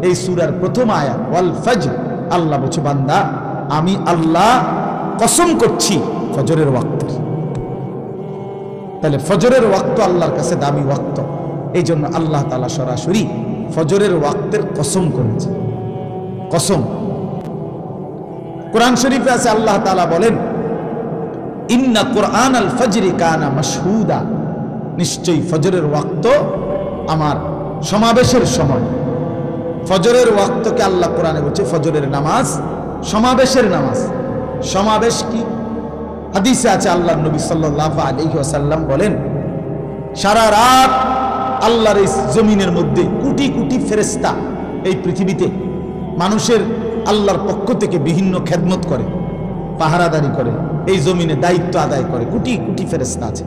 এই সূরার প্রথম আয়াত ওয়াল ফজর, আল্লাহ বলছে, বান্দা আমি আল্লাহ কসম করছি ফজরের ওয়াক্তের। তাহলে ফজরের ওয়াক্ত আল্লাহর কাছে দামি ওয়াক্ত। এই জন্য আল্লাহ তাআলা সরাসরি ফজরের ওয়াক্তের কসম করেছে। কসম কোরআন শরীফে আছে, আল্লাহ তাআলা বলেন ইন্না কুরআনাল ফজরি কানা মাশহুদা, নিশ্চয়ই ফজরের ওয়াক্ত আমার সমাবেশের সময়। ফজরের ওয়াক্তকে আল্লাহ কোরআনে বলছে ফজরের নামাজ সমাবেশের নামাজ। সমাবেশ কি? হাদিসে আছে আল্লাহর নবী সাল্লাল্লাহু আলাইহি ওয়াসাল্লাম বলেন সারা রাত আল্লাহর এই জমিনের মধ্যে কোটি কোটি ফেরেশতা এই পৃথিবীতে মানুষের আল্লাহর পক্ষ থেকে বিভিন্ন খেদমত করে, পাহারাদারি করে, এই জমিনে দায়িত্ব আদায় করে। কোটি কোটি ফেরেশতা আছে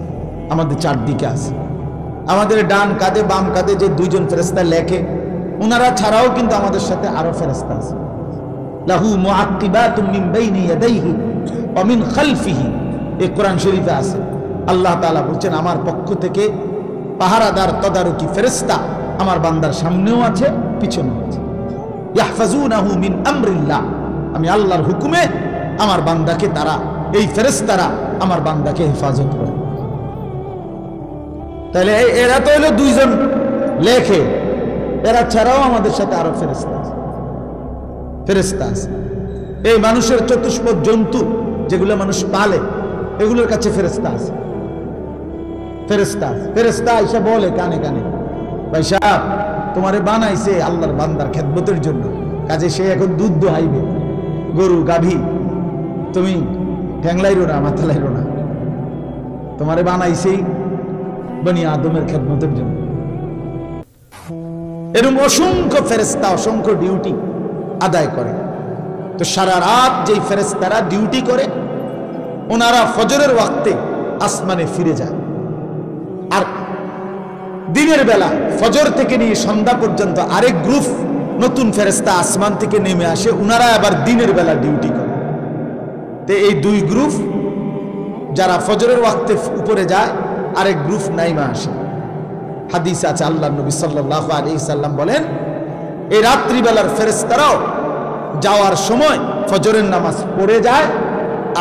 আমাদের চারদিকে আছে। আমাদের ডান কাঁধে বাম কাঁধে যে দুইজন ফেরেশতা লেখে, ওনারা ছাড়াও কিন্তু আমাদের সাথে আরো ফেরেশতা আছে। লাহু মুআক্কিবাতুম মিন বাইনি ইয়াদাইহি ওয়া মিন খালফিহি, এই কোরআন শরীফে আছে। আল্লাহ তাআলা বলছেন আমার পক্ষ থেকে পাহারাদার তদারকি ফেরেশতা আমার বান্দার সামনেও আছে, পিছনেও আছে। ইয়াহফাজুনাহু মিন আমরিল্লাহ, আমি আল্লাহর হুকুমে আমার বান্দাকে তারা, এই ফেরেশতারা আমার বান্দাকে হেফাজত করে। তাহলে এরা তো হলো দুইজন লেখে, এরা ছাড়াও আমাদের সাথে আরো ফেরেশতা আছে। ফেরেশতা আছে এই মানুষের চতুষ্পদ জন্তু যেগুলো মানুষ পালে, এগুলোর কাছে ফেরেশতা আছে। ফেরেশতা ফেরেশতা এসে বলে কানে কানে, ভাই সাহেব তোমারে বানাইছে আল্লাহর বান্দার খেদমতের জন্য, কাজে সে এখন দুধ দোহাইবে, গরু গাভী, তুমি ঠ্যাংলাইরো না, মাথা লাইরো না, তোমারে বানাইছেই বনি আদমের খেদমতের জন্য। এরকম অসংখ্য ফেরেশতা অসংখ্য ডিউটি আদায় করে। তো সারা রাত যেই ফেরেশতারা ডিউটি করে, ওনারা ফজরের ওয়াক্তে আসমানে ফিরে যায়। আর দিনের বেলা ফজর থেকে নিয়ে সন্ধ্যা পর্যন্ত আরেক গ্রুপ নতুন ফেরেশতা আসমান থেকে নেমে আসে, ওনারা আবার দিনের বেলা ডিউটি করে। তো এই দুই গ্রুপ, যারা ফজরের ওয়াক্তে উপরে যায়, আরেক গ্রুপ নাইমা আসে। হাদিস আছে আল্লাহর নবী সাল্লাল্লাহু আলাইহি সাল্লাম বলেন এই রাত্রিবেলার ফেরেশতারাও যাওয়ার সময় ফজরের নামাজ পড়ে যায়,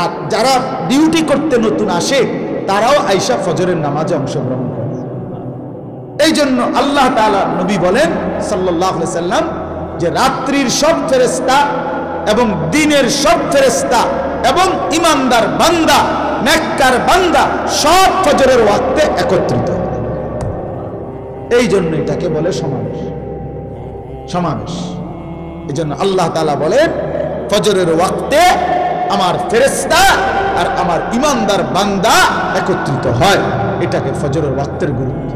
আর যারা ডিউটি করতে নতুন আসে তারাও আইসা ফজরের নামাজে অংশগ্রহণ করে। এই জন্য আল্লাহ তাআলা নবী বলেন সাল্লাল্লাহু আলাইহি সাল্লাম যে রাত্রির সব ফেরেশতা এবং দিনের সব ফেরেশতা এবং ঈমানদার বান্দা, নেককার বান্দা সব ফজরের ওয়াক্তে একত্রিত হয়। এই জন্য এটাকে বলে সমাবেশ। সমাবেশ এই জন্য আল্লাহ তাআলা বলেন ফজরের ওয়াক্তে আমার ফেরেশতা আর আমার ঈমানদার বান্দা একত্রিত হয়, এটাকে ফজরের ওয়াক্তের গুরুত্ব।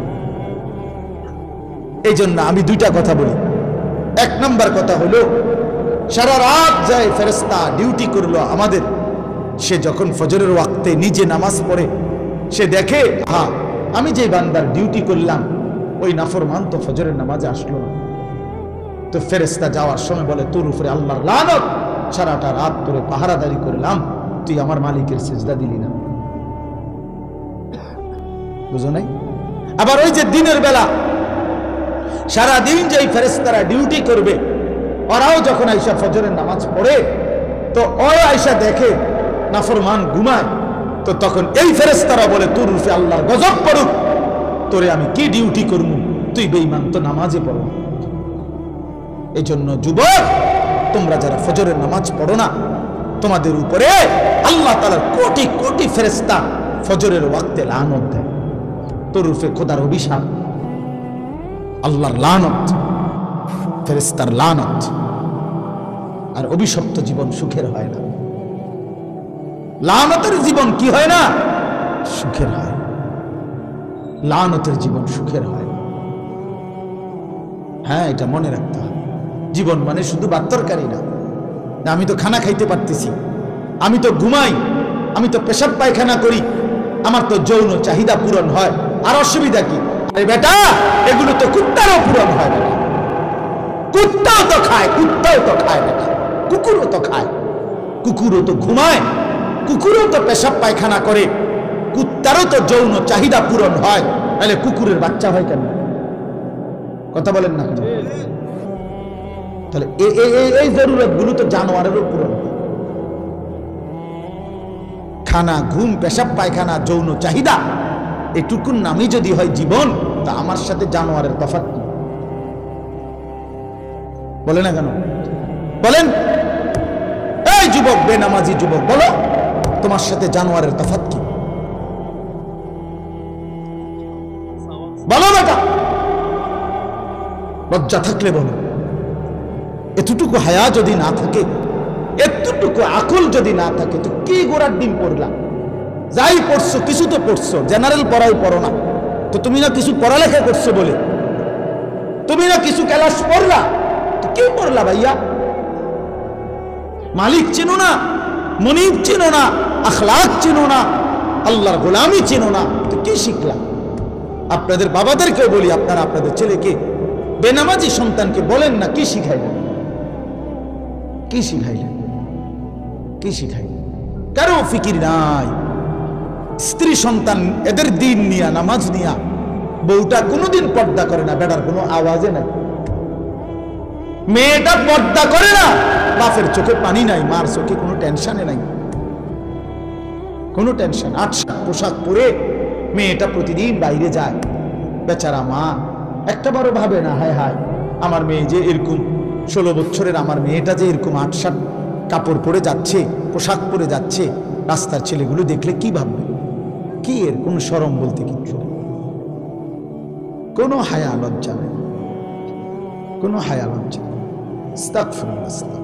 এই জন্য আমি দুইটা কথা বলি। এক নম্বর কথা হলো সারা রাত যায় ফেরেশতা ডিউটি করলো আমাদের, সে যখন ফজরের ওয়াক্তে নিজে নামাজ পড়ে সে দেখে হ্যাঁ আমি যে বান্দার ডিউটি করলাম ওই নাফরমান তো ফজরের নামাজে আসলো না। তো ফেরেশতা যাওয়ার সময় বলে তোর উপরে আল্লাহর লানত, সারাটা রাত তোরে পাহারাদারি করলাম, তুই আমার মালিকের সিজদা দিলি না। বুঝো নাই? আবার ওই যে দিনের বেলা সারাদিন যেই ফেরেশতারা ডিউটি করবে, ওরাও যখন আইসা ফজরের নামাজ পড়ে তো ওরা আইসা দেখে নাফরমান ঘুমায়, তো তখন এই ফেরেশতারা বলে তোর উপরে আল্লাহর গজব পড়ুক, তোরে আমি কি ডিউটি করবো, তুই বেঈমান, তো নামাজে পড়ো। এই জন্য যুবক, তোমরা যারা ফজরের নামাজ পড়ো না, তোমাদের উপরে আল্লাহ তাআলার কোটি কোটি ফেরেশতা ফজরের ওয়াক্তে লানত দেয়। তোর উপরে খোদার অভিশাপ, আল্লাহর লানত, ফেরেশতার লানত। আর অভিশপ্ত জীবন সুখের হয় না। লানতের জীবন কি হয় না? সুখের হয়। লানতের জীবন সুখের হয়। হ্যাঁ, এটা মনে রাখতে হবে। জীবন মানে শুধু ভাত তরকারি না। আমি তো খানা খাইতে পারতেছি, আমি তো ঘুমাই, আমি তো পেশাব পায়খানা করি, আমার তো যৌন চাহিদা পূরণ হয়, আর অসুবিধা কি? আরে বেটা, এগুলো তো কুত্তারও পূরণ হয় বেটা। কুত্তাও তো খায়, কুত্তাও তো খায় বেটা, কুকুরও তো খায়, কুকুরও তো ঘুমায়, কুকুরও তো পেশাব পায়খানা করে, কুত্তারও তো যৌন চাহিদা পূরণ হয়, তাহলে কুকুরের বাচ্চা হয় কেন? কথা বলেন না কেন? তাহলে এই জরুরত গুলো তো জানোয়ারেরও পূরণ হয়। খানা, ঘুম, পেশাব পায়খানা, যৌন চাহিদা, এটুকুর নামই যদি হয় জীবন, তা আমার সাথে জানোয়ারের তফাৎ কি? বলে না কেন? বলেন এই যুবক, বেনামাজি যুবক, বলো তোমার সাথে জানোয়ারের তফাৎ কি? বলো বেটা, লজ্জা থাকলে বলো। এতটুকু হায়া যদি না থাকে, এতটুকু আকল যদি না থাকে, তো কি গোড়ার ডিম পড়লা? যাই পড়ছো, কিছু তো পড়ছো, জেনারেল পড়াই পড়ো না তো। তুমি না কিছু পড়ালেখা করছো বলে, তুমি না কিছু ক্লাস পড়লা, তো কি পড়লা ভাইয়া? মালিক চিনো না, মনিব চিনো না, আখলাক চিনো না, আল্লাহর গোলামি চিনো না, তো কি শিখলা? আপনাদের বাবাদেরকেও বলি, আপনারা আপনাদের ছেলেকে, বেনামাজি সন্তানকে বলেন না কি শিখাইলেন, কি শিখাইলেন, কি শিখাইলেন? কারো ফিকির নাই। স্ত্রী সন্তান এদের দিন নিয়া, নামাজ নিয়া, বউটা কোনোদিন পর্দা করে না, বেটার কোনো আওয়াজে নাই। মেয়েটা পর্দা করে না, বাপের চোখে পানি নাই, মার চোখে কোনো টেনশনে নাই, কোনো টেনশন। ৮ পোশাক পরে মেয়েটা প্রতিদিন বাইরে যায়, বেচারা মা একটা বারও ভাবে না, হায় হায় আমার মেয়ে যে এরকম 16 বছরের আমার মেয়েটা যে এরকম ৮ কাপড় পরে যাচ্ছে, পোশাক পরে যাচ্ছে, রাস্তার ছেলেগুলো দেখলে কি ভাববে? কি এর কোনো শরম বলতে কিচ্ছু নেই, কোনো হায়া লজ্জা নেই, কোনো হায়া লজ্জা নেই। আস্তাগফিরুল্লাহ।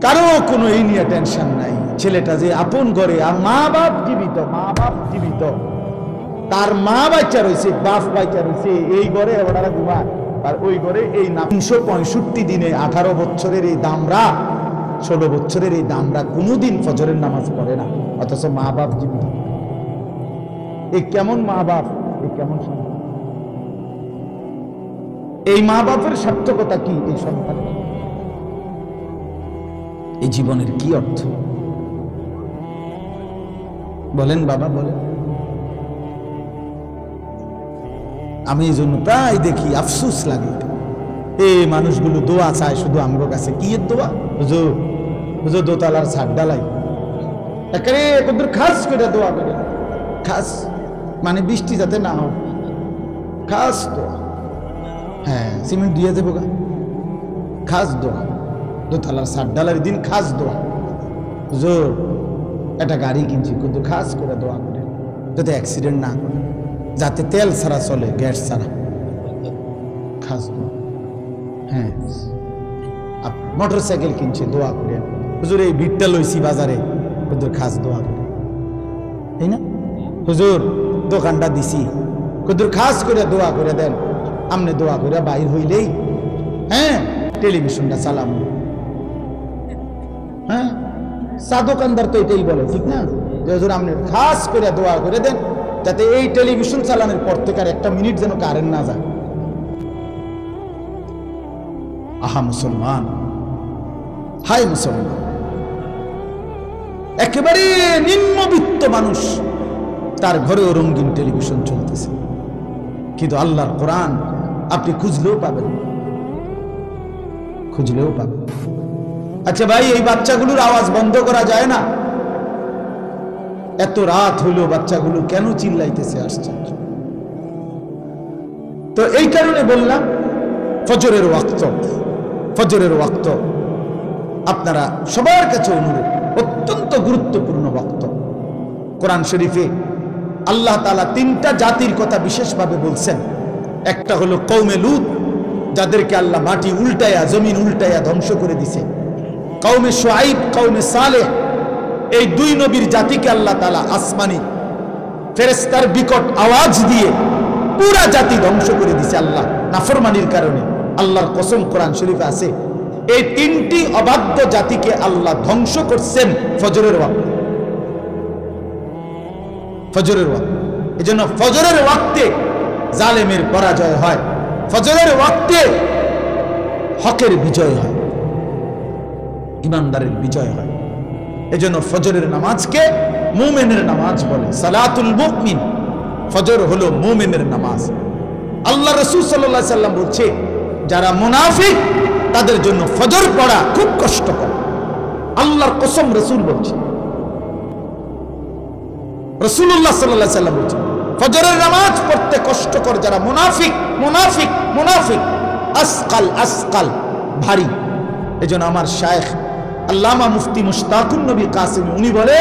কারো কোনো এই নিয়ে টেনশন নাই। ছেলেটা যে আপন ঘরে, আর মা বাপ জীবিত, মা বাপ জীবিত, তার মা বাচ্চা রয়েছে, বাপ বাচ্চা রয়েছে, এই ঘরে ওনারা ঘুমায়, আর ওই ঘরে এই 365 দিনে 18 বছরের এই দামরা, 16 বছরের এই দামরা কোনোদিন ফজরের নামাজ পড়ে না, অথচ মা বাপ জীবিত। এই কেমন মা বাপ, এই কেমন সন্তান? এই মা বাপের সার্থকতা কি? এই সন্তান, এই জীবনের কি অর্থ? বলেন বাবা, বলেন। আমি এই জন্য প্রায় দেখি, আফসোস লাগে, এই মানুষগুলো দোয়া চায় শুধু আমার কাছে। কি এর দোয়া? হুজুর, হুজুর দোতলার ছাদ ডালাই, একেবারে কত খাস করে দোয়া করে, খাস মানে বৃষ্টি যাতে না হয়, খাস দোয়া। হ্যাঁ, সিমেন্ট দিয়ে দেবো গা, খাস দোয়া। দোতলার ছাদ ডালার দিন খাস দোয়া। হুজুর একটা গাড়ি কিনছি, কিন্তু খাস করে দোয়া করে যাতে অ্যাক্সিডেন্ট না করে, যাতে তেল ছাড়া চলে, গ্যাস ছাড়া, খাস দোয়া। হ্যাঁ, মোটর সাইকেল কিনছে, দোয়া করে। হুজুর এই ভিড়টা লইছি বাজারে, হুজুর খাস দোয়া করে, তাই না? হুজুর দোকানটা দিছি, হুজুর খাস করে দোয়া করে দেন। আমনে দোয়া করে বাইর হইলেই, হ্যাঁ, টেলিভিশনটা চালাম। হ্যাঁ, চা দোকানদার তো এটাই বলে, ঠিক না? যে হুজুর আপনি খাস করে দোয়া করে দেন যাতে এই টেলিভিশন চালানোর পর থেকে আর 1 মিনিট যেন কারেন্ট না যায়। আহা মুসলমান, হাই মুসলমান, একেবারে নিম্নবিত্ত মানুষ, তার ঘরেও রঙিন টেলিভিশন চলতেছে, কিন্তু আল্লাহর কোরআন আপনি খুঁজলেও পাবেন, খুঁজলেও পাবেন। আচ্ছা ভাই, এই বাচ্চাগুলোর আওয়াজ বন্ধ করা যায় না? এত রাত হইল, বাচ্চাগুলো কেন চিল্লাইতেছে? আসছে তো এই কারণে বললাম, ফজরের ওয়াক্ত, ফজরের ওয়াক্ত আপনারা সবার কাছে অনুরোধ, অত্যন্ত গুরুত্বপূর্ণ ওয়াক্ত। কোরআন শরীফে আল্লাহ তাআলা 3টা জাতির কথা বিশেষভাবে বলছেন। একটা হলো কওমে লূত, যাদেরকে আল্লাহ মাটি উল্টায়া, জমিন উল্টায়া ধ্বংস করে দিছে। কওমে শুআইব, কওমে সালেহ, এই 2 নবীর জাতিকে আল্লাহ তাআলা আসমানি ফেরেশতার বিকট আওয়াজ দিয়ে পুরা জাতি ধ্বংস করে দিছে আল্লাহ, নাফরমানির কারণে। আল্লাহর কসম, কোরআন শরীফে আছে, এই 3টি অবাধ্য জাতিকে আল্লাহ ধ্বংস করছেন ফজরের ওয়াক্তে, ফজরের ওয়াক্তে। এজন্য ফজরের ওয়াক্তে জালেমের পরাজয় হয়, ফজরের ওয়াক্তে হকের বিজয় হয়, ইমানদারের বিজয় হয়। এজন্য ফজরের নামাজকে মুমিনের নামাজ বলে, সালাতুল মুমিন। ফজর হলো মুমিনের নামাজ। আল্লাহ রাসূল সাল্লাল্লাহু আলাইহি সাল্লাম বলছে, যারা মুনাফিক তাদের জন্য ফজর পড়া খুব কষ্টকর। আল্লাহর কসম, রাসূল বলছে। রাসূলুল্লাহ সাল্লাল্লাহু আলাইহি ওয়াসাল্লাম বলেছেন ফজরের নামাজ পড়তে কষ্টকর যারা মুনাফিক মুনাফিক মুনাফিক আসকাল আসকাল ভারী। এজন্য আমার শায়েখ আল্লামা মুফতি মুশতাকুন নবী কাসেমি উনি বলে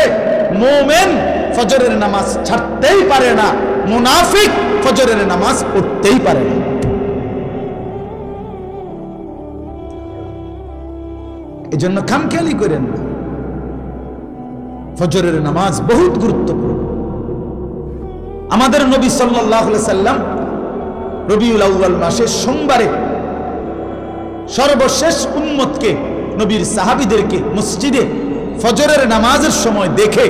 মুমিন ফজরের নামাজ ছাড়তেই পারে না, মুনাফিক ফজরের নামাজ পড়তেই পারে না। এজন্য খামখেয়ালি করেন না, ফজরের নামাজ বহুত গুরুত্বপূর্ণ। আমাদের নবী সাল্লাল্লাহু আলাইহি সাল্লাম রবিউল আউয়াল মাসের সোমবারে সর্বশেষ উম্মতকে নবীর সাহাবীদেরকে মসজিদে ফজরের নামাজের সময় দেখে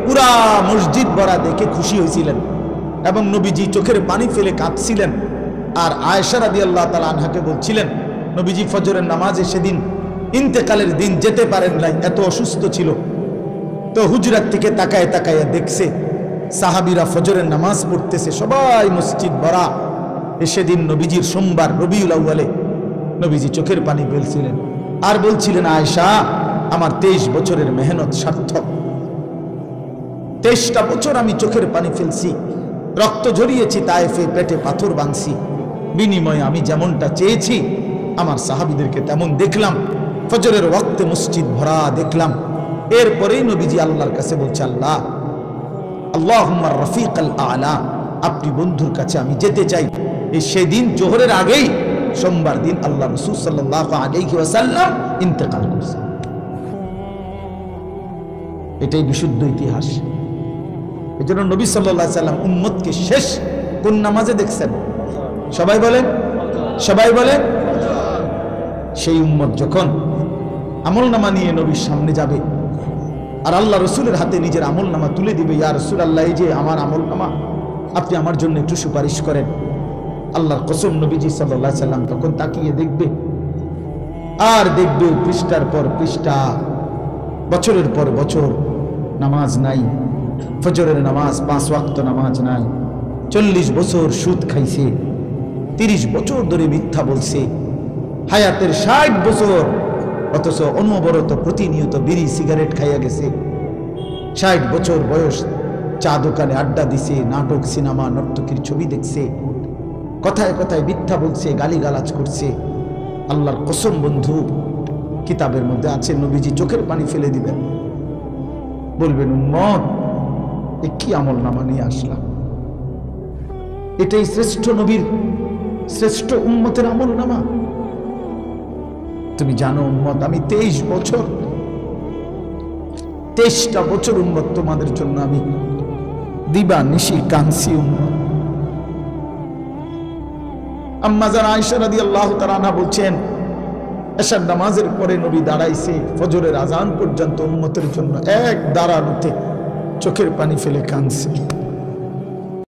পুরা মসজিদ ভরা দেখে খুশি হয়েছিলেন এবং নবীজি চোখের পানি ফেলে কাঁদছিলেন। আর আয়েশা রাদিয়াল্লাহু তাআলা আনহাকে বলছিলেন নবীজি ফজরের নামাজে সেদিন ইন্তেকালের দিন যেতে পারেন নাই, এত অসুস্থ ছিল। তো হুজরাত থেকে তাকায় তাকায় দেখছে সাহাবীরা ফজরের নামাজ পড়তেছে, সবাই মসজিদ ভরা। সেদিন নবীজির সোমবার রবিউল আউয়ালে নবীজি চোখের পানি ফেলছিলেন আর বলছিলেন আয়েশা আমার 23 বছরের মেহনত সার্থক। 23টা বছর আমি চোখের পানি ফেলছি, রক্ত ঝরিয়েছি, তায়েফে পেটে পাথর বাঁধছি, বিনিময়ে আমি যেমনটা চেয়েছি আমার সাহাবীদেরকে তেমন দেখলাম। ফজরের ওয়াক্তে মসজিদ ভরা দেখলাম। এরপরেই নবীজি আল্লাহর কাছে বলছে আল্লাহ আল্লাহুম্মা রফিকাল আলা, আপনি বন্ধুর কাছে আমি যেতে চাই। এই সেদিন জোহরের আগেই সোমবার দিন আল্লাহ রাসূল সাল্লাল্লাহু আলাইহি ওয়াসাল্লাম ইন্তেকাল করছে। এটাই বিশুদ্ধ ইতিহাস। এজন্য নবী সাল্লাল্লাহু আলাইহি ওয়াসাল্লাম উম্মতকে শেষ কোন নামাজে দেখছেন? সবাই বলেন, সবাই বলেন। সেই উম্মত যখন আমলনামা নিয়ে নবীর সামনে যাবে আর আল্লাহ রসুলের হাতে নিজের আমলনামা তুলে দিবে, ইয়া রাসূলুল্লাহ এই যে আমার আমলনামা, আপনি আমার জন্য একটু সুপারিশ করেন। আল্লাহর কসম নবীজি সাল্লাল্লাহু আলাইহি ওয়াসাল্লাম তখন তাকিয়ে দেখবে আর দেখবে পৃষ্ঠার পর পৃষ্ঠা, বছরের পর বছর নামাজ নাই, ফজরের নামাজ 5 ওয়াক্ত নামাজ নাই, 40 বছর সুদ খাইছে, 30 বছর ধরে মিথ্যা বলছে, হায়াতের 60 বছর, অথচ অনবরত প্রতিনিয়ত বিড়ি সিগারেট খাইয়া গেছে। 60 বছর বয়স চা দোকানে আড্ডা দিছে, নাটক সিনেমা নর্তকীর ছবি দেখছে, কথায় কথায় মিথ্যা বলছে, গালিগালাজ করছে। আল্লাহর কসম বন্ধু, কিতাবের মধ্যে আছে নবীজি চোখের পানি ফেলে দিবেন, বলবেন উম্মত এ কি আমলনামা নিয়ে আসলাম? এটাই শ্রেষ্ঠ নবীর শ্রেষ্ঠ উম্মতের আমলনামা। তুমি জানো উম্মত, আমি 23টা বছর উম্মত তোমাদের জন্য আমি দিবা নিশি কাঁদছি উম্মত। আম্মা জান আয়েশা রাদিয়াল্লাহু তাআলা আনহা বলছেন এশার নামাজের পরে নবী দাঁড়াইছে ফজরের আজান পর্যন্ত উম্মতের জন্য এক দাঁড়ানোতে চোখের পানি ফেলে কাঁদছে।